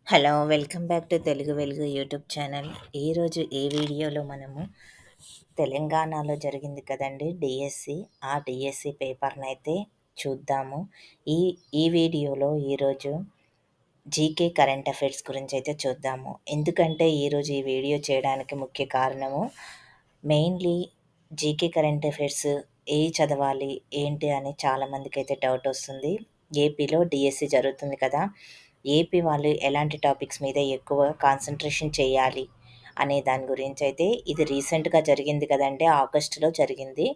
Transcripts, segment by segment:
Hello! Welcome back to Telugu వెలుగు YouTube channel. ఈరోజు ఈ వీడియోలో మనము తెలంగాణలో జరిగింది కదండీ డీఎస్సీ. ఆ డీఎస్సీ పేపర్‌నైతే చూద్దాము. ఈ ఈ వీడియోలో ఈరోజు జీకే కరెంట్ అఫైర్స్ గురించైతే చూద్దాము. ఎందుకంటే ఈరోజు ఈ వీడియో చేయడానికి ముఖ్య కారణము మెయిన్‌లీ జీకే కరెంట్ అఫైర్స్ చదవాలి ఏంటి అని చాలామందికైతే డౌట్ వస్తుంది. ఏపీలో డీఎస్సీ జరుగుతుంది కదా! ఏపీ వాళ్ళు ఎలాంటి టాపిక్స్ మీద ఎక్కువ కాన్సంట్రేషన్ చేయాలి అనే దాని గురించైతే ఇది రీసెంట్‌గా జరిగింది కదండీ! ఆగస్టులో జరిగింది.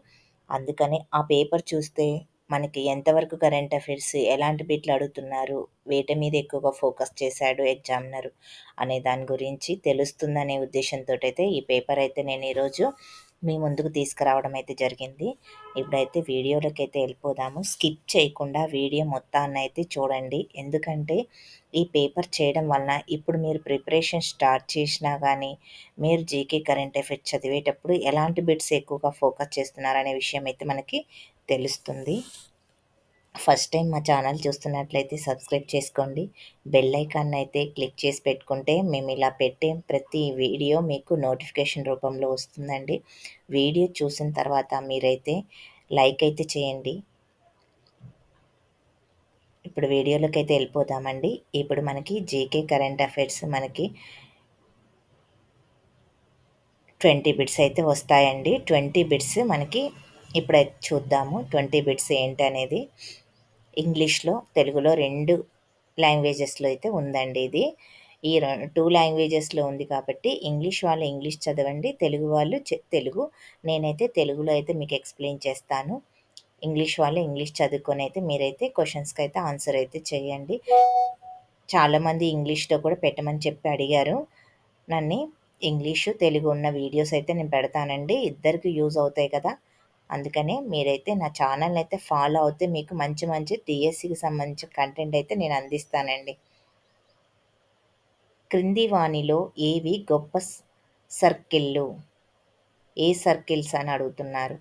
అందుకని ఆ పేపర్ చూస్తే మనకి ఎంతవరకు కరెంట్ అఫైర్స్, ఎలాంటి బిట్లు అడుగుతున్నారు, వేటి మీద ఎక్కువగా ఫోకస్ చేశాడు ఎగ్జామినరు అనే దాని గురించి తెలుస్తుందనే ఉద్దేశంతోటైతే ఈ పేపర్ అయితే నేను ఈరోజు మీ ముందుకు తీసుకురావడం అయితే జరిగింది. ఇప్పుడైతే వీడియోలోకైతే వెళ్ళిపోదాము. స్కిప్ చేయకుండా వీడియో మొత్తాన్నయితే చూడండి. ఎందుకంటే ఈ పేపర్ చేయడం వలన ఇప్పుడు మీరు ప్రిపరేషన్ స్టార్ట్ చేసినా కానీ మీరు జీకే కరెంట్ అఫైర్స్ చదివేటప్పుడు ఎలాంటి బిట్స్ ఎక్కువగా ఫోకస్ చేస్తున్నారనే విషయం అయితే మనకి తెలుస్తుంది. ఫస్ట్ టైం మా ఛానల్ చూస్తున్నట్లయితే సబ్స్క్రైబ్ చేసుకోండి. బెల్ ఐకాన్ అయితే క్లిక్ చేసి పెట్టుకుంటే మేము ఇలా పెట్టే ప్రతి వీడియో మీకు నోటిఫికేషన్ రూపంలో వస్తుందండి. వీడియో చూసిన తర్వాత మీరైతే లైక్ అయితే చేయండి. ఇప్పుడు వీడియోలోకి అయితే వెళ్ళిపోదామండి. ఇప్పుడు మనకి జీకే కరెంట్ అఫైర్స్ మనకి 20 బిట్స్ అయితే వస్తాయండి. 20 బిట్స్ మనకి ఇప్పుడైతే చూద్దాము. 20 బిట్స్ ఏంటనేది ఇంగ్లీష్‌లో, తెలుగులో 2 లాంగ్వేజెస్‌లో అయితే ఉందండి ఇది. ఈ 2 లాంగ్వేజెస్‌లో ఉంది కాబట్టి ఇంగ్లీష్ వాళ్ళు ఇంగ్లీష్ చదవండి. తెలుగు వాళ్ళు తెలుగు. నేనైతే తెలుగులో అయితే మీకు ఎక్స్‌ప్లెయిన్ చేస్తాను. ఇంగ్లీష్ వాళ్ళు ఇంగ్లీష్ చదువుకొని అయితే మీరైతే క్వెషన్స్‌కి అయితే ఆన్సర్ అయితే చేయండి. చాలామంది ఇంగ్లీష్‌లో కూడా పెట్టమని చెప్పి అడిగారు నన్ని. ఇంగ్లీషు, తెలుగు ఉన్న వీడియోస్ అయితే నేను పెడతానండి. ఇద్దరికి యూజ్ అవుతాయి కదా! అందుకనే మీరైతే నా ఛానల్‌ని అయితే ఫాలో అవుతే మీకు మంచి మంచి డీఎస్సీకి సంబంధించిన కంటెంట్ అయితే నేను అందిస్తానండి. క్రింది వానిలో ఏవి గొప్ప సర్కిల్లు? ఏ సర్కిల్స్ అని అడుగుతున్నారు.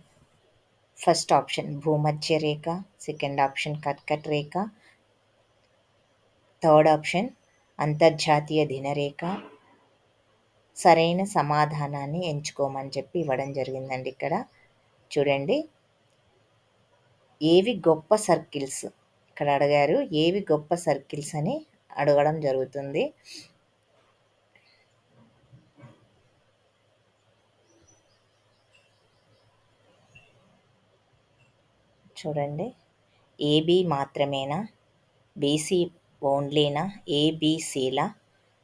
ఫస్ట్ ఆప్షన్ భూమధ్య రేఖ, సెకండ్ ఆప్షన్ కర్కట రేఖ, థర్డ్ ఆప్షన్ అంతర్జాతీయ దినరేఖ. సరైన సమాధానాన్ని ఎంచుకోమని చెప్పి ఇవ్వడం జరిగిందండి ఇక్కడ. చూడండి. ఏవి గొప్ప సర్కిల్స్ ఇక్కడ అడిగారు. ఏవి గొప్ప సర్కిల్స్ అని అడగడం జరుగుతుంది. చూడండి. ఏబి మాత్రమేనా, బీసీ ఓన్లీనా, ఏబిసిలా,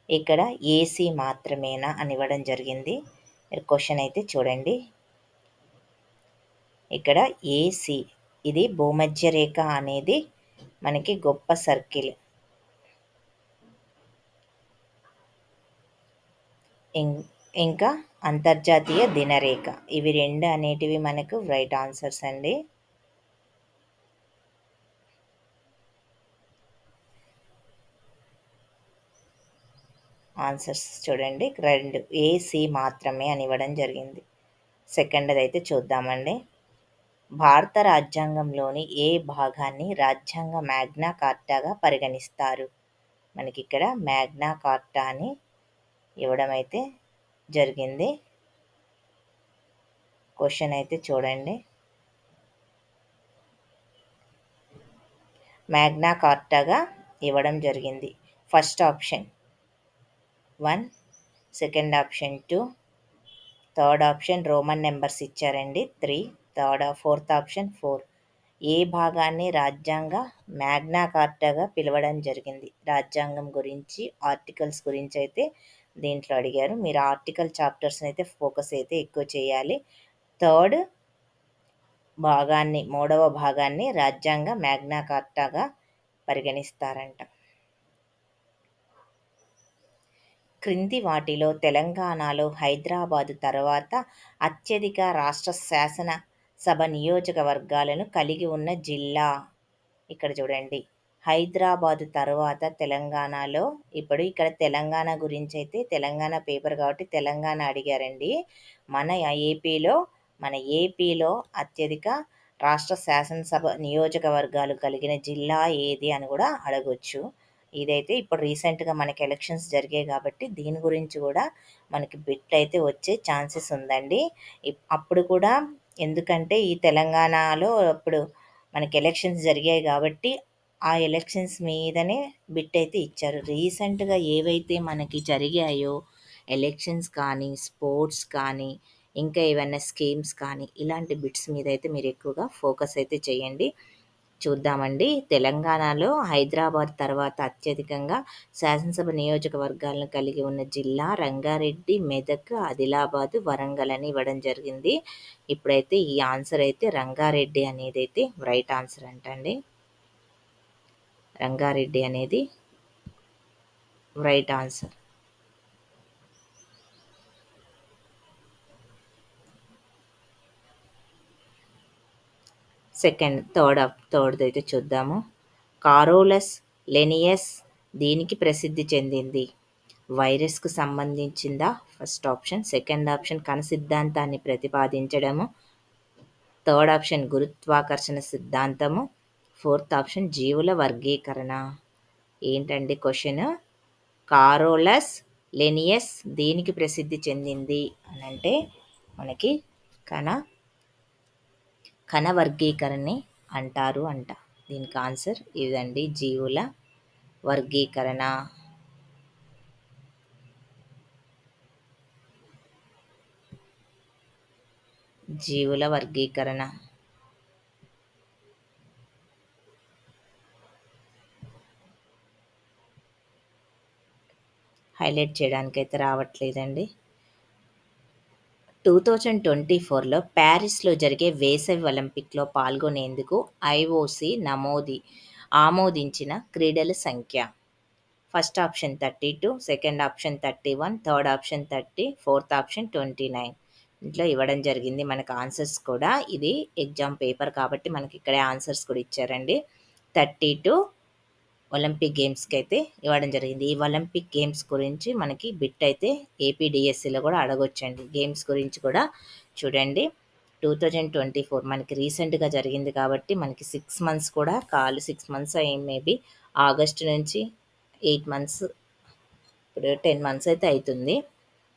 ఇక్కడ ఏసీ మాత్రమేనా అని ఇవ్వడం జరిగింది. క్వశ్చన్ అయితే చూడండి. ఇక్కడ ఏసీ ఇది భూమధ్య రేఖ అనేది మనకి గొప్ప సర్కిల్. ఇంకా అంతర్జాతీయ దినరేఖ. ఇవి 2 అనేటివి మనకు రైట్ ఆన్సర్స్ అండి. ఆన్సర్స్ చూడండి. 2 ఏసీ మాత్రమే అని ఇవ్వడం జరిగింది. సెకండ్‌ది అయితే చూద్దామండి. భారత రాజ్యాంగంలోని ఏ భాగాన్ని రాజ్యాంగ మ్యాగ్నా కార్టాగా పరిగణిస్తారు? మనకిక్కడ మ్యాగ్నా కార్టా అని ఇవ్వడం అయితే జరిగింది. క్వశ్చన్ అయితే చూడండి. మ్యాగ్నా కార్టాగా ఇవ్వడం జరిగింది. First option 1, second option 2, third option Roman numbers ఇచ్చారండి 3, ఫోర్త్ ఆప్షన్ 4. ఏ భాగాన్ని రాజ్యాంగ మ్యాగ్నా కార్టాగా పిలవడం జరిగింది? రాజ్యాంగం గురించి, ఆర్టికల్స్ గురించి అయితే దీంట్లో అడిగారు. మీరు ఆర్టికల్ చాప్టర్స్ని అయితే ఫోకస్ అయితే ఎక్కువ చేయాలి. థర్డ్ భాగాన్ని, 3వ భాగాన్ని రాజ్యాంగ మ్యాగ్నా కార్టాగా పరిగణిస్తారంట. క్రింది వాటిలో తెలంగాణలో హైదరాబాదు తర్వాత అత్యధిక రాష్ట్ర శాసన సభ నియోజకవర్గాలను కలిగి ఉన్న జిల్లా? ఇక్కడ చూడండి. హైదరాబాదు తర్వాత తెలంగాణలో ఇప్పుడు ఇక్కడ తెలంగాణ గురించి అయితే తెలంగాణ పేపర్ కాబట్టి తెలంగాణ అడిగారండి. మన ఏపీలో అత్యధిక రాష్ట్ర శాసనసభ నియోజకవర్గాలు కలిగిన జిల్లా ఏది అని కూడా అడగొచ్చు. ఇదైతే ఇప్పుడు రీసెంట్‌గా మనకి ఎలక్షన్స్ జరిగాయి గాబట్టి, దీని గురించి గూడా మనకి బిట్ అయితే వచ్చే ఛాన్సెస్ ఉందండి. అప్పుడు కూడా ఎందుకంటే, ఈ తెలంగాణలో అప్పుడు మనకి ఎలక్షన్స్ జరిగాయి గాబట్టి, ఆ ఎలక్షన్స్ మీదనే బిట్ అయితే ఇచ్చారు. రీసెంట్‌గా ఏవైతే మనకి జరిగాయో ఎలక్షన్స్ కానీ, స్పోర్ట్స్ కానీ, ఇంకా ఏవన్నా స్కీమ్స్ కానీ, ఇలాంటి బిట్స్ మీదయితే మీరెక్కువగా ఫోకస్ అయితే చేయండి. చూద్దామండి. తెలంగాణలో హైదరాబాద్ తర్వాత అత్యధికంగా శాసనసభ నియోజకవర్గాలను కలిగి ఉన్న జిల్లా రంగారెడ్డి, మెదక్, ఆదిలాబాద్, వరంగల్ అని ఇవ్వడం జరిగింది. ఇప్పుడైతే ఈ ఆన్సర్ అయితే రంగారెడ్డి అనేదైతే రైట్ ఆన్సర్ అంటండి. రంగారెడ్డి అనేది రైట్ ఆన్సర్. థర్డ్‌దైతే చూద్దాము. కారోలస్ లెనియస్ దేనికి ప్రసిద్ధి చెందింది? వైరస్‌కు సంబంధించిందా? First option. సెకండ్ ఆప్షన్ కణ సిద్ధాంతాన్ని ప్రతిపాదించడము. థర్డ్ ఆప్షన్ గురుత్వాకర్షణ సిద్ధాంతము. ఫోర్త్ ఆప్షన్ జీవుల వర్గీకరణ. ఏంటండి క్వెషన్? కారోలస్ లెనియస్ దేనికి ప్రసిద్ధి చెందింది అనంటే మనకి కణ కణ వర్గీకరణని అంటారు అంట. దీనికి ఆన్సర్ ఇదండి, జీవుల వర్గీకరణ. జీవుల వర్గీకరణ. హైలైట్ చేయడానికైతే రావట్లేదండి. 2024లో ప్యారిస్‌లో జరిగే వేసవి ఒలింపిక్‌లో పాల్గొనేందుకు ఐఓసీ ఆమోదించిన క్రీడల సంఖ్య. First option 32, second option 31, third option 30, fourth option 29. ఇంట్లో ఇవ్వడం జరిగింది మనకు ఆన్సర్స్ కూడా. ఇది ఎగ్జామ్ పేపర్ కాబట్టి మనకి ఇక్కడే ఆన్సర్స్ కూడా ఇచ్చారండి. 32 ఒలింపిక్ గేమ్స్‌కి అయితే ఇవ్వడం జరిగింది. ఈ ఒలింపిక్ గేమ్స్ గురించి మనకి బిట్ అయితే ఏపీడీఎస్సీలో కూడా అడగొచ్చండి. గేమ్స్ గురించి కూడా చూడండి. 2024 మనకి రీసెంట్‌గా జరిగింది కాబట్టి మనకి 6 మంత్స్ కూడా 6 మంత్స్ మేబీ ఆగస్ట్ నుంచి 8 మంత్స్, ఇప్పుడు 10 మంత్స్ అయితే అయితుంది.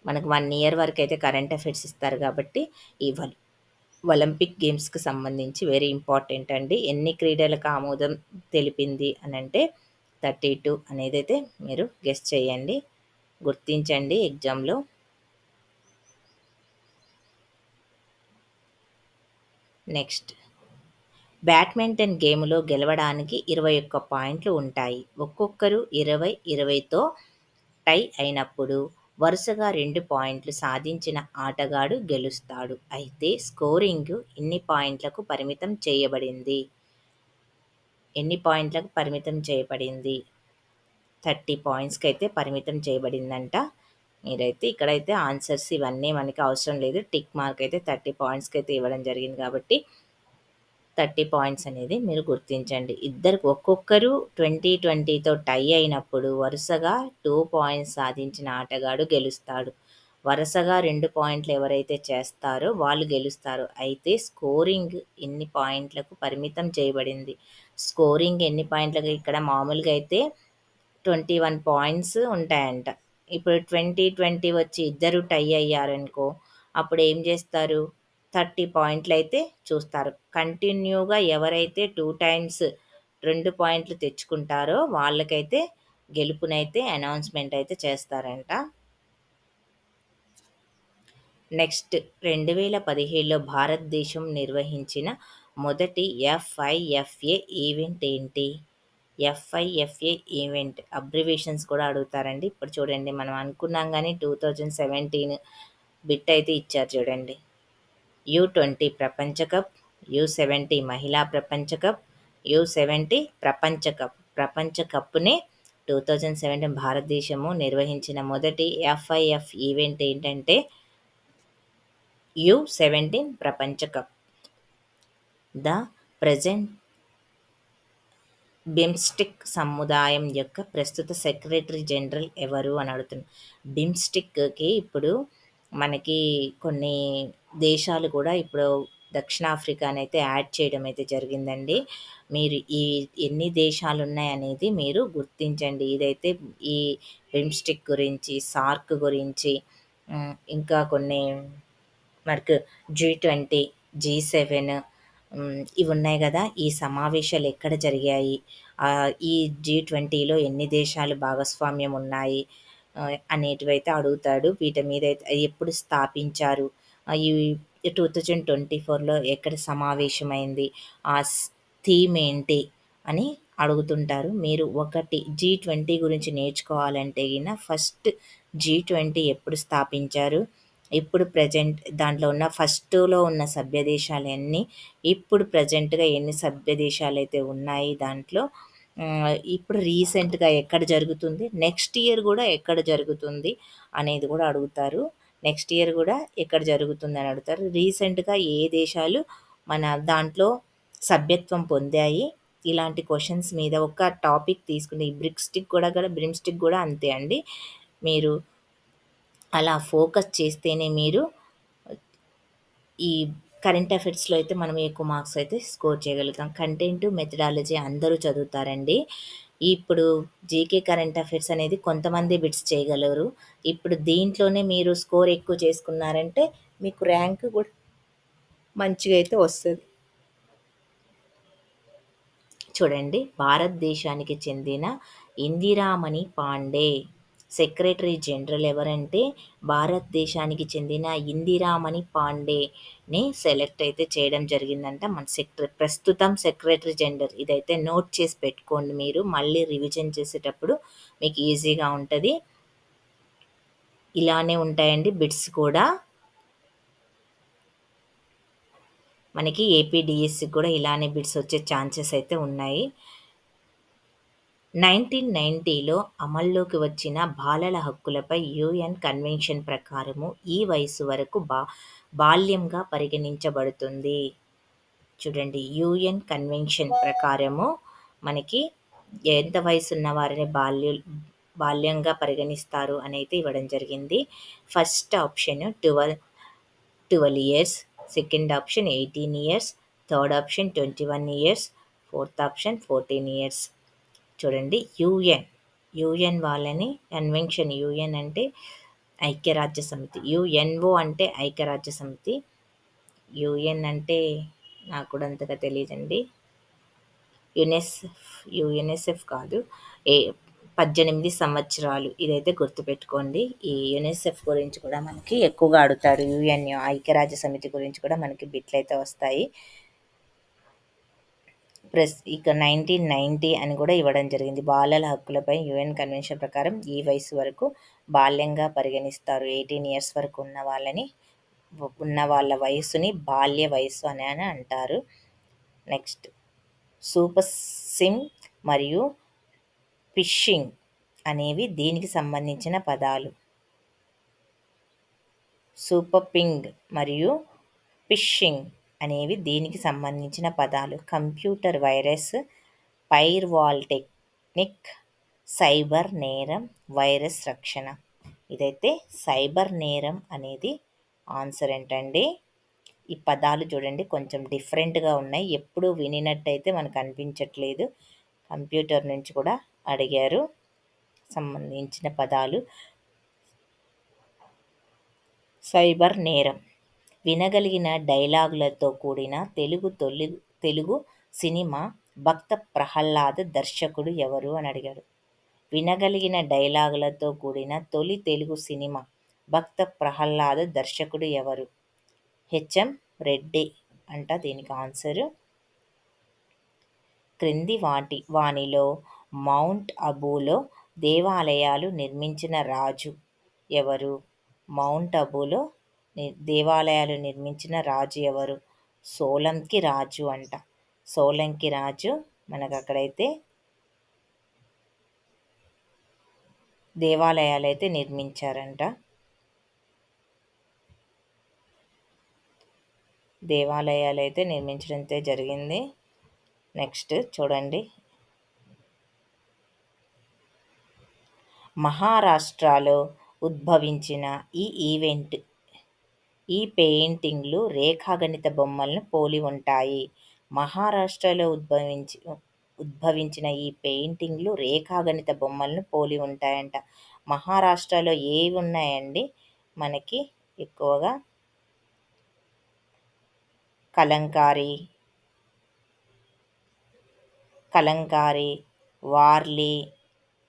మనకు 1 ఇయర్ వరకు అయితే కరెంట్ అఫైర్స్ ఇస్తారు కాబట్టి ఈ ఒలింపిక్ గేమ్స్‌కి సంబంధించి వెరీ ఇంపార్టెంట్ అండి. ఎన్ని క్రీడలకు ఆమోదం తెలిపింది అనంటే 32 అనేదైతే మీరు గెస్ చేయండి. గుర్తించండి ఎగ్జామ్‌లో. నెక్స్ట్, బ్యాడ్మింటన్ గేమ్‌లో గెలవడానికి 21 పాయింట్లు ఉంటాయి. ఒక్కొక్కరు 20, 20తో టై అయినప్పుడు వరుసగా 2 పాయింట్లు సాధించిన ఆటగాడు గెలుస్తాడు. అయితే స్కోరింగ్ ఎన్ని పాయింట్లకు పరిమితం చేయబడింది? ఎన్ని పాయింట్లకు పరిమితం చేయబడింది? 30 పాయింట్స్‌కైతే పరిమితం చేయబడిందంట. మీరైతే ఇక్కడైతే ఆన్సర్స్ ఇవన్నీ మనకి అవసరం లేదు. టిక్ మార్క్ అయితే 30 పాయింట్స్‌కైతే ఇవ్వడం జరిగింది కాబట్టి 30 పాయింట్స్ అనేది మీరు గుర్తించండి. ఒక్కొక్కరు 20, 20తో టై అయినప్పుడు వరుసగా 2 పాయింట్స్ సాధించిన ఆటగాడు గెలుస్తాడు. వరుసగా 2 పాయింట్లు ఎవరైతే చేస్తారో వాళ్ళు గెలుస్తారు. అయితే స్కోరింగ్ ఎన్ని పాయింట్లకు పరిమితం చేయబడింది? స్కోరింగ్ ఎన్ని పాయింట్లకి ఇక్కడ మామూలుగా అయితే 21 పాయింట్స్ ఉంటాయంట. ఇప్పుడు 20, 20 వచ్చి ఇద్దరు టై అయ్యారనుకో, అప్పుడేం జేస్తారు? 30 పాయింట్లయితే చూస్తారు. కంటిన్యూగా ఎవరైతే 2 టైమ్స్ 2 పాయింట్లు తెచ్చుకుంటారో వాళ్ళకైతే గెలుపునైతే అనౌన్స్‌మెంట్ అయితే చేస్తారంట. నెక్స్ట్, 2017లో భారతదేశం నిర్వహించిన మొదటి ఎఫ్ఐఎఫ్ఏ ఈవెంట్ ఏంటి? ఎఫ్ఐఎఫ్ఏ ఈవెంట్ అబ్రివేషన్స్ కూడా అడుగుతారండి. ఇప్పుడు చూడండి, మనం అనుకున్నాం గానీ 2017 బిట్ అయితే ఇచ్చారు చూడండి. U20 ప్రపంచ కప్, U70 మహిళా ప్రపంచ కప్, U70 ప్రపంచ కప్. ప్రపంచ కప్‌ని 2017 భారతదేశము నిర్వహించిన మొదటి ఎఫ్ఐఎఫ్ ఈవెంట్ ఏంటంటే U17 ప్రపంచ కప్. ద ప్రెజెంట్ బిమ్‌స్టెక్ సముదాయం యొక్క ప్రస్తుత సెక్రటరీ జనరల్ ఎవరు అని అడుగుతున్నా. బిమ్‌స్టెక్‌కి ఇప్పుడు మనకి కొన్ని దేశాలు కూడా ఇప్పుడు దక్షిణాఫ్రికానైతే యాడ్ చేయడం అయితే జరిగిందండి. మీరు ఈ ఎన్ని దేశాలున్నాయనేది మీరు గుర్తించండి. ఇదైతే ఈ బిమ్‌స్టిక్ గురించి, సార్క్ గురించి ఇంకా కొన్ని మనకు G20, G7 ఇవున్నాయి గదా! ఈ సమావేశాలు ఎక్కడ జరిగాయి? ఈ G20లో ఎన్ని దేశాలు భాగస్వామ్యం ఉన్నాయి? అనేటివైతే అడుగుతాడు. వీటి మీదైతే ఎప్పుడు స్థాపించారు? ఈ 2024లో ఎక్కడ సమావేశమైంది? ఆ థీమ్ ఏంటి? అని అడుగుతుంటారు. మీరు ఒకటి G20 గురించి నేర్చుకోవాలంటే ఫస్ట్ G20 ఎప్పుడు స్థాపించారు? ఇప్పుడు ప్రెజెంట్ దాంట్లో ఉన్న ఫస్ట్‌లో ఉన్న సభ్య దేశాలెన్ని, ఇప్పుడు ప్రెజెంట్‌గా ఎన్ని సభ్య దేశాలైతే ఉన్నాయి దాంట్లో, ఇప్పుడు రీసెంట్‌గా ఎక్కడ జరుగుతుంది, నెక్స్ట్ ఇయర్ గూడా ఎక్కడ జరుగుతుంది అనేది గూడా అడుగుతారు. నెక్స్ట్ ఇయర్ గూడా ఎక్కడ జరుగుతుందని అడుగుతారు. రీసెంట్‌గా ఏ దేశాలు మన దాంట్లో సభ్యత్వం పొందాయి. ఇలాంటి క్వెషన్స్ మీద ఒక టాపిక్ తీసుకుని ఈ బ్రిమ్‌స్టిక్ గూడా అంతే అండి. మీరు అలా ఫోకస్ చేస్తేనే మీరు ఈ కరెంట్ అఫైర్స్‌లో అయితే మనం ఎక్కువ మార్క్స్ అయితే స్కోర్ చేయగలుగుతాం. కంటెంట్, మెథడాలజీ అందరూ చదువుతారండి. ఇప్పుడు జీకే కరెంట్ అఫైర్స్ అనేది కొంతమందే బిట్స్ చేయగలరు. ఇప్పుడు దీంట్లోనే మీరు స్కోర్ ఎక్కువ చేసుకున్నారంటే మీకు ర్యాంక్ కూడా మంచిగా అయితే వస్తది. చూడండి, భారతదేశానికి చెందిన ఇందిరామణి పాండే సెక్రటరీ జనరల్ ఎవరంటే భారతదేశానికి చెందిన ఇందిరామణి పాండేని సెలెక్ట్ అయితే చేయడం జరిగిందంట. మన ప్రస్తుతం సెక్రటరీ జనరల్ ఇదైతే నోట్ చేసి పెట్టుకోండి. మీరు మళ్ళీ రివిజన్ చేసేటప్పుడు మీకు ఈజీగా ఉంటది. ఇలానే ఉంటాయండి బిట్స్ కూడా. మనకి ఏపీడీఎస్‌కి కూడా ఇలానే బిట్స్ వచ్చే ఛాన్సెస్ అయితే ఉన్నాయి. 1990లో అమల్లోకి వచ్చిన బాలల హక్కులపై యూఎన్ కన్వెన్షన్ ప్రకారము ఈ వయస్సు వరకు బాల్యంగా పరిగణించబడుతుంది. చూడండి, యూఎన్ కన్వెన్షన్ ప్రకారము మనకి ఎంత వయసున్న వారిని బాల్యంగా పరిగణిస్తారు అనైతే ఇవ్వడం జరిగింది. First option 12 years, second option 18 years, third option 21 years, fourth option 14 years. చూడండి, యూఎన్ వాళ్ళని కన్వెన్షన్, యూఎన్ అంటే ఐక్యరాజ్య సమితి, యుఎన్ఓ అంటే ఐక్యరాజ్య సమితి, యూఎన్ అంటే నాకు కూడా అంతగా తెలియదండి. యుఎన్ఎస్ఎఫ్ కాదు. ఏ 18 సంవత్సరాలు ఇదైతే గుర్తుపెట్టుకోండి. ఈ యునిసెఫ్ గురించి కూడా మనకి ఎక్కువగా అడుగుతారు. యుఎన్ ఐక్యరాజ్య సమితి గురించి కూడా మనకి బిట్లయితే వస్తాయి. ఇక 1990 అని కూడా ఇవ్వడం జరిగింది. బాలల హక్కులపై యూఎన్ కన్వెన్షన్ ప్రకారం ఈ వయసు వరకు బాల్యంగా పరిగణిస్తారు. 18 ఇయర్స్ వరకు ఉన్న వాళ్ళ వయసుని బాల్య వయసు అని అంటారు. నెక్స్ట్, సూపర్ సిమ్ మరియు ఫిషింగ్ అనేవి దీనికి సంబంధించిన పదాలు. సూపర్ పింగ్ మరియు ఫిషింగ్ అనేవి దీనికి సంబంధించిన పదాలు. Computer virus, firewall technique, cyber నేరం, వైరస్ రక్షణ. ఇదైతే సైబర్ నేరం అనేది ఆన్సర్ ఏంటండి. ఈ పదాలు చూడండి కొంచెం డిఫరెంట్గా ఉన్నాయి. ఎప్పుడు వినినట్టయితే మనకు అనిపించట్లేదు. కంప్యూటర్ నుంచి కూడా అడిగారు సంబంధించిన పదాలు. సైబర్ నేరం, వినగలిగిన డైలాగులతో కూడిన తెలుగు సినిమా భక్త ప్రహ్లాద దర్శకుడు ఎవరు అని అడిగాడు. వినగలిగిన డైలాగులతో కూడిన తొలి తెలుగు సినిమా భక్త ప్రహ్లాద దర్శకుడు ఎవరు? హెచ్ఎం రెడ్డి అంట దీనికి ఆన్సరు. క్రింది వానిలో మౌంట్ అబూలో దేవాలయాలు నిర్మించిన రాజు ఎవరు? మౌంట్ అబూలో దేవాలయాలు నిర్మించిన రాజు ఎవరు? సోలంకి రాజు అంట. సోలంకి రాజు మనకు అక్కడైతే దేవాలయాలైతే నిర్మించారంట. దేవాలయాలైతే నిర్మించడంతో జరిగింది. నెక్స్ట్ చూడండి, మహారాష్ట్రలో ఉద్భవించిన ఈ ఈవెంట్ ఈ పెయింటింగ్లు రేఖాగణిత బొమ్మలను పోలి ఉంటాయి. మహారాష్ట్రలో ఉద్భవించిన ఈ పెయింటింగ్లు రేఖాగణిత బొమ్మలను పోలి ఉంటాయంట. మహారాష్ట్రలో ఏవి ఉన్నాయండి మనకి ఎక్కువగా? కలంకారీ, వార్లీ,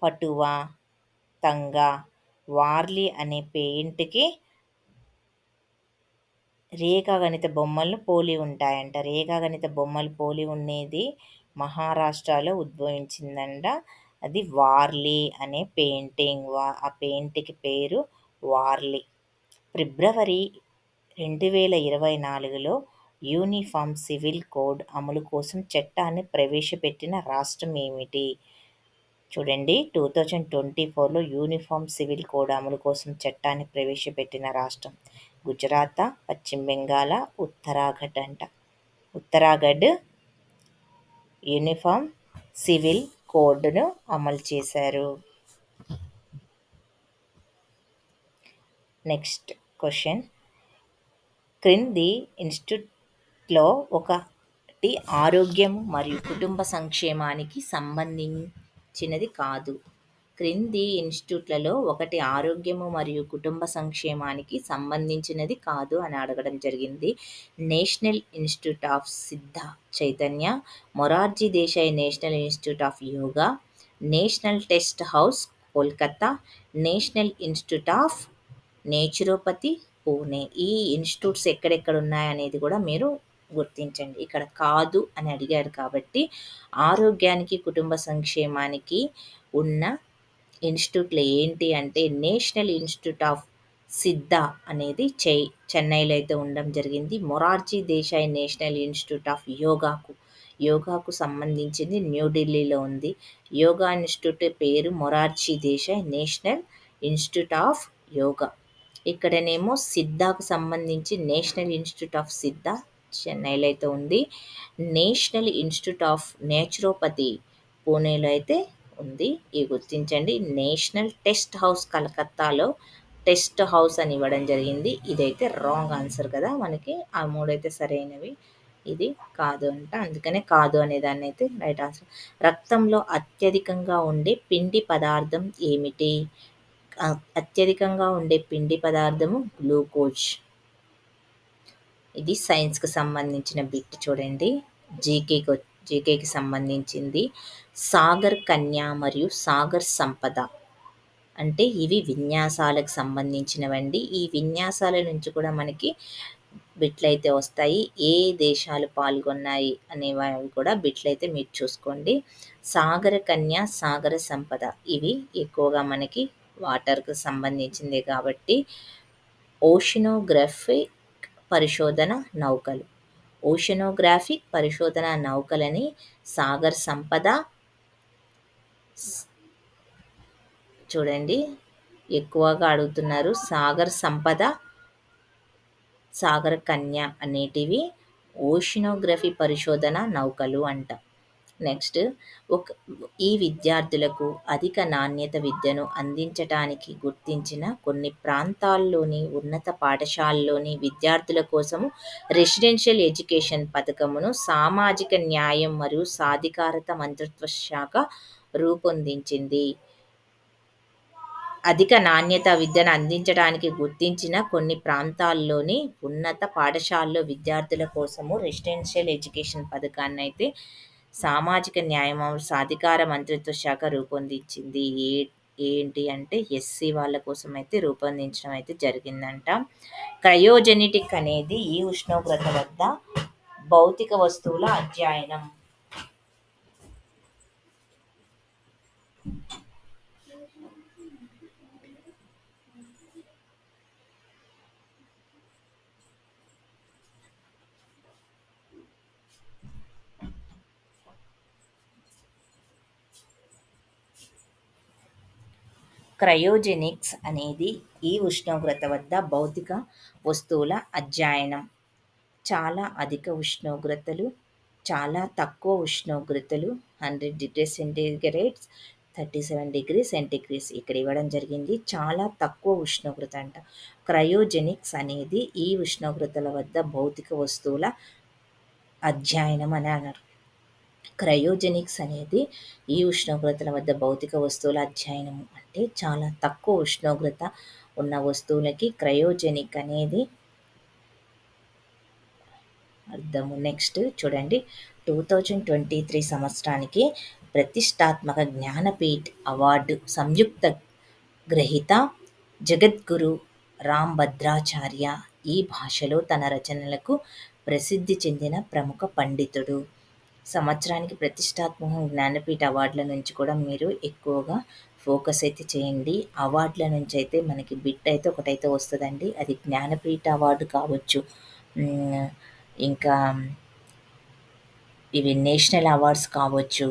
పటువా, తంగా. వార్లీ అనే పెయింట్‌కి రేఖాగణిత బొమ్మలను పోలి ఉంటాయంట. రేఖాగణిత బొమ్మలు పోలి ఉండేది మహారాష్ట్రలో ఉద్భవించిందంట. అది వార్లీ అనే పెయింటింగ్. ఆ పెయింట్‌కి పేరు వార్లీ. ఫిబ్రవరి 2024లో యూనిఫామ్ సివిల్ కోడ్ అమలు కోసం చట్టాన్ని ప్రవేశపెట్టిన రాష్ట్రం ఏమిటి? చూడండి, 2024లో యూనిఫామ్ సివిల్ కోడ్ అమలు కోసం చట్టాన్ని ప్రవేశపెట్టిన రాష్ట్రం గుజరాత్, పశ్చిమ బెంగాల్, ఉత్తరాఖండ్ అంట. ఉత్తరాఖండ్ యూనిఫామ్ సివిల్ కోడ్ను అమలు చేశారు. నెక్స్ట్ క్వశ్చన్, క్రింది ఇన్స్టిట్యూట్లో ఒకటి ఆరోగ్యం మరియు కుటుంబ సంక్షేమానికి సంబంధించినది కాదు. క్రింది ఇన్స్టిట్యూట్లలో ఒకటి ఆరోగ్యము మరియు కుటుంబ సంక్షేమానికి సంబంధించినది కాదు అని అడగడం జరిగింది. నేషనల్ ఇన్స్టిట్యూట్ ఆఫ్ సిద్ధ Chaitanya, Morarji Desai national institute of yoga, national test house Kolkata, national institute of naturopathy Pune. ఈ ఇన్స్టిట్యూట్స్ ఎక్కడెక్కడ ఉన్నాయనేది కూడా మీరు గుర్తించండి. ఇక్కడ కాదు అని అడిగారు కాబట్టి ఆరోగ్యానికి కుటుంబ సంక్షేమానికి ఉన్న ఇన్స్టిట్యూట్లు ఏంటి అంటే నేషనల్ ఇన్స్టిట్యూట్ ఆఫ్ సిద్ధ అనేది చెన్నైలో అయితే ఉండడం జరిగింది. Morarji Desai national institute of యోగాకు సంబంధించింది న్యూఢిల్లీలో ఉంది. యోగా ఇన్స్టిట్యూట్ పేరు Morarji Desai national institute of yoga. ఇక్కడనేమో సిద్ధాకు సంబంధించి నేషనల్ ఇన్స్టిట్యూట్ ఆఫ్ సిద్ధ చెన్నైలో అయితే ఉంది. నేషనల్ ఇన్స్టిట్యూట్ ఆఫ్ నేచురోపతి పూణేలో అయితే ఉంది. ఇవి గుర్తించండి. నేషనల్ టెస్ట్ హౌస్ కలకత్తాలో టెస్ట్ హౌస్ అని ఇవ్వడం జరిగింది. ఇదైతే రాంగ్ ఆన్సర్ కదా మనకి. ఆ మూడైతే సరైనవి, ఇది కాదు అంట. అందుకనే కాదు అనే దాన్ని అయితే రైట్ ఆన్సర్. రక్తంలో అత్యధికంగా ఉండే పిండి పదార్థం ఏమిటి? అత్యధికంగా ఉండే పిండి పదార్థము గ్లూకోజ్. ఇది సైన్స్‌కి సంబంధించిన బిట్ చూడండి. జీకేకి సంబంధించింది. సాగర్ కన్య మరియు సాగర్ సంపద అంటే ఇవి విన్యాసాలకు సంబంధించినవండి. ఈ విన్యాసాల నుంచి కూడా మనకి బిట్లయితే వస్తాయి. ఏ దేశాలు పాల్గొన్నాయి అనేవి కూడా బిట్లయితే మీరు చూసుకోండి. సాగర కన్య, సాగర సంపద ఇవి ఎక్కువగా మనకి వాటర్‌కు సంబంధించిందే కాబట్టి ఓషనోగ్రఫిక్ పరిశోధన నౌకలు. ఓషనోగ్రాఫిక్ పరిశోధన నౌకలని సాగర్ సంపద చూడండి ఎక్కువగా అడుగుతున్నారు. సాగర్ సంపద, సాగర కన్య అనేటివి ఓషనోగ్రఫీ పరిశోధన నౌకలు అంట. నెక్స్ట్, ఈ విద్యార్థులకు అధిక నాణ్యత విద్యను అందించటానికి గుర్తించిన కొన్ని ప్రాంతాల్లోని ఉన్నత పాఠశాలల్లోని విద్యార్థుల కోసము రెసిడెన్షియల్ ఎడ్యుకేషన్ పథకమును సామాజిక న్యాయం మరియు సాధికారత మంత్రిత్వ శాఖ రూపొందించింది. అధిక నాణ్యత విద్యను అందించడానికి గుర్తించిన కొన్ని ప్రాంతాల్లోని ఉన్నత పాఠశాలల్లో విద్యార్థుల కోసము రెసిడెన్షియల్ ఎడ్యుకేషన్ పథకాన్ని అయితే సామాజిక న్యాయం సాధికార మంత్రిత్వ శాఖ రూపొందించింది. ఏంటి అంటే ఎస్సీ వాళ్ళ కోసం అయితే రూపొందించడం అయితే జరిగిందంట. క్రయోజెనిటిక్ అనేది ఈ ఉష్ణోగ్రత వద్ద భౌతిక వస్తువుల అధ్యయనం. క్రయోజెనిక్స్ అనేది ఈ ఉష్ణోగ్రత వద్ద భౌతిక వస్తువుల అధ్యయనం. చాలా అధిక ఉష్ణోగ్రతలు, చాలా తక్కువ ఉష్ణోగ్రతలు 100 డిగ్రీ సెంటీగ్రేడ్, 37 ° ఇక్కడ ఇవ్వడం జరిగింది. చాలా తక్కువ ఉష్ణోగ్రత అంట. క్రయోజెనిక్స్ అనేది ఈ ఉష్ణోగ్రతల వద్ద భౌతిక వస్తువుల అధ్యయనం అని అన్నారు. క్రయోజెనిక్స్ అనేది ఈ ఉష్ణోగ్రతల వద్ద భౌతిక వస్తువుల అధ్యయనం అంటే చాలా తక్కువ ఉష్ణోగ్రత ఉన్న వస్తువులకి క్రయోజెనిక్ అనేది అర్థము. నెక్స్ట్ చూడండి, 2023 సంవత్సరానికి ప్రతిష్టాత్మక జ్ఞానపీఠ్ అవార్డు సంయుక్త గ్రహీత జగద్గురు రామ్ భద్రాచార్య ఈ భాషలో తన రచనలకు ప్రసిద్ధి చెందిన ప్రముఖ పండితుడు. సంవత్సరానికి ప్రతిష్టాత్మక జ్ఞానపీఠ అవార్డుల నుంచి కూడా మీరు ఎక్కువగా ఫోకస్ అయితే చేయండి. అవార్డుల నుంచి అయితే మనకి బిట్ అయితే ఒకటైతే వస్తుందండి. అది జ్ఞానపీఠ అవార్డు కావచ్చు, ఇంకా ఇవి నేషనల్ అవార్డ్స్ కావచ్చు,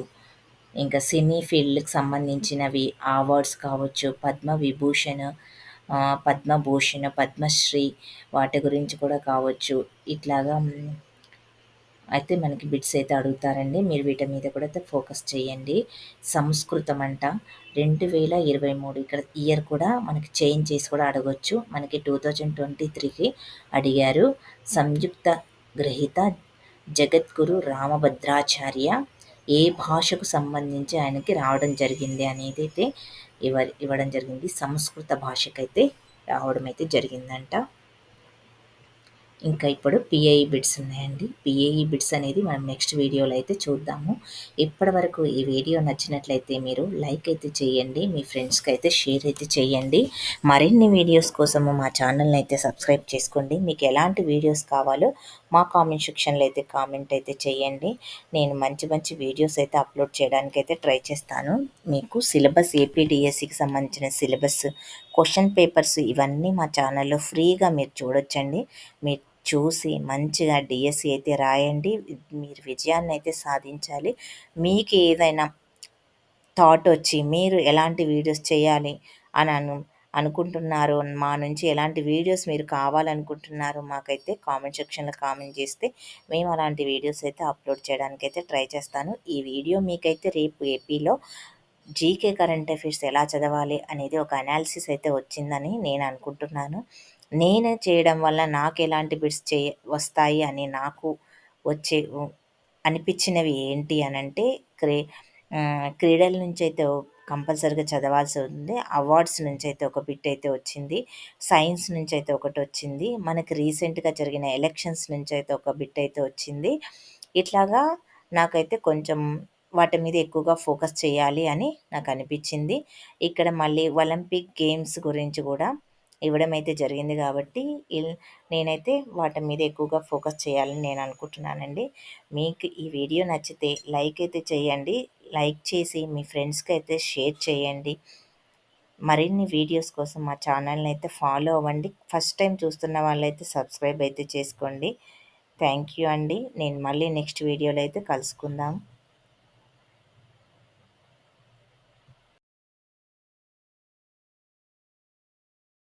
ఇంకా సినీ ఫీల్డ్కి సంబంధించినవి అవార్డ్స్ కావచ్చు, పద్మభూషణ్, పద్మశ్రీ వాటి గురించి కూడా కావచ్చు. ఇట్లాగా అయితే మనకి బిట్స్ అయితే అడుగుతారండి. మీరు వీటి మీద కూడా అయితే ఫోకస్ చేయండి. సంస్కృతం అంట 2023 ఇక్కడ ఇయర్ కూడా మనకి చేంజ్ చేసి కూడా అడగొచ్చు. మనకి 2023కి అడిగారు. సంయుక్త గ్రహీత జగద్గురు రామభద్రాచార్య ఏ భాషకు సంబంధించి ఆయనకి రావడం జరిగింది అనేది అయితే ఇవ్వడం జరిగింది. సంస్కృత భాషకైతే రావడం అయితే జరిగిందంట. ఇంకా ఇప్పుడు పిఐఈ బిట్స్ ఉన్నాయండి. పిఐఈ బిట్స్ అనేది మనం నెక్స్ట్ వీడియోలో అయితే చూద్దాము. ఇప్పటి వరకు ఈ వీడియో నచ్చినట్లయితే మీరు లైక్ అయితే చేయండి, మీ ఫ్రెండ్స్కి అయితే షేర్ అయితే చేయండి. మరిన్ని వీడియోస్ కోసము మా ఛానల్ని అయితే సబ్స్క్రైబ్ చేసుకోండి. మీకు ఎలాంటి వీడియోస్ కావాలో మా కామెంట్ సెక్షన్లో అయితే కామెంట్ అయితే చేయండి. నేను మంచి మంచి వీడియోస్ అయితే అప్లోడ్ చేయడానికి అయితే ట్రై చేస్తాను. మీకు సిలబస్ ఏపీడిఎస్సికి సంబంధించిన సిలబస్, క్వశ్చన్ పేపర్స్ ఇవన్నీ మా ఛానల్లో ఫ్రీగా మీరు చూడొచ్చండి. మీరు చూసి మంచిగా డిఎస్సి అయితే రాయండి. మీరు విజయాన్ని అయితే సాధించాలి. మీకు ఏదైనా థాట్ వచ్చి మీరు ఎలాంటి వీడియోస్ చేయాలి అని అనుకుంటున్నారు, మా నుంచి ఎలాంటి వీడియోస్ మీరు కావాలనుకుంటున్నారు, మాకైతే కామెంట్ సెక్షన్లో కామెంట్ చేస్తే మేము అలాంటి వీడియోస్ అయితే అప్లోడ్ చేయడానికి అయితే ట్రై చేస్తాను. ఈ వీడియో మీకైతే రేపు ఏపీలో జీకే కరెంట్ అఫైర్స్ ఎలా చదవాలి అనేది ఒక అనాలిసిస్ అయితే వచ్చిందని నేను అనుకుంటున్నాను. నేను చేయడం వల్ల నాకు ఎలాంటి బిట్స్ వస్తాయి అని నాకు వచ్చే అనిపించినవి ఏంటి అనంటే క్రీడల నుంచి అయితే కంపల్సరీగా చదవాల్సి ఉంది. అవార్డ్స్ నుంచి అయితే ఒక బిట్ అయితే వచ్చింది. సైన్స్ నుంచి అయితే ఒకటి వచ్చింది. మనకి రీసెంట్గా జరిగిన ఎలక్షన్స్ నుంచి అయితే ఒక బిట్ అయితే వచ్చింది. ఇట్లాగా నాకైతే కొంచెం వాటి మీద ఎక్కువగా ఫోకస్ చేయాలి అని నాకు అనిపించింది. ఇక్కడ మళ్ళీ ఒలింపిక్ గేమ్స్ గురించి కూడా ఇవ్వడం అయితే జరిగింది కాబట్టి నేనైతే వాటి మీద ఎక్కువగా ఫోకస్ చేయాలని నేను అనుకుంటున్నానండి. మీకు ఈ వీడియో నచ్చితే లైక్ అయితే చేయండి. లైక్ చేసి మీ ఫ్రెండ్స్కి అయితే షేర్ చేయండి. మరిన్ని వీడియోస్ కోసం మా ఛానల్ని అయితే ఫాలో అవ్వండి. ఫస్ట్ టైం చూస్తున్న వాళ్ళైతే సబ్స్క్రైబ్ అయితే చేసుకోండి. థ్యాంక్ యూ అండి. నేను మళ్ళీ నెక్స్ట్ వీడియోలో అయితే కలుసుకుందాం.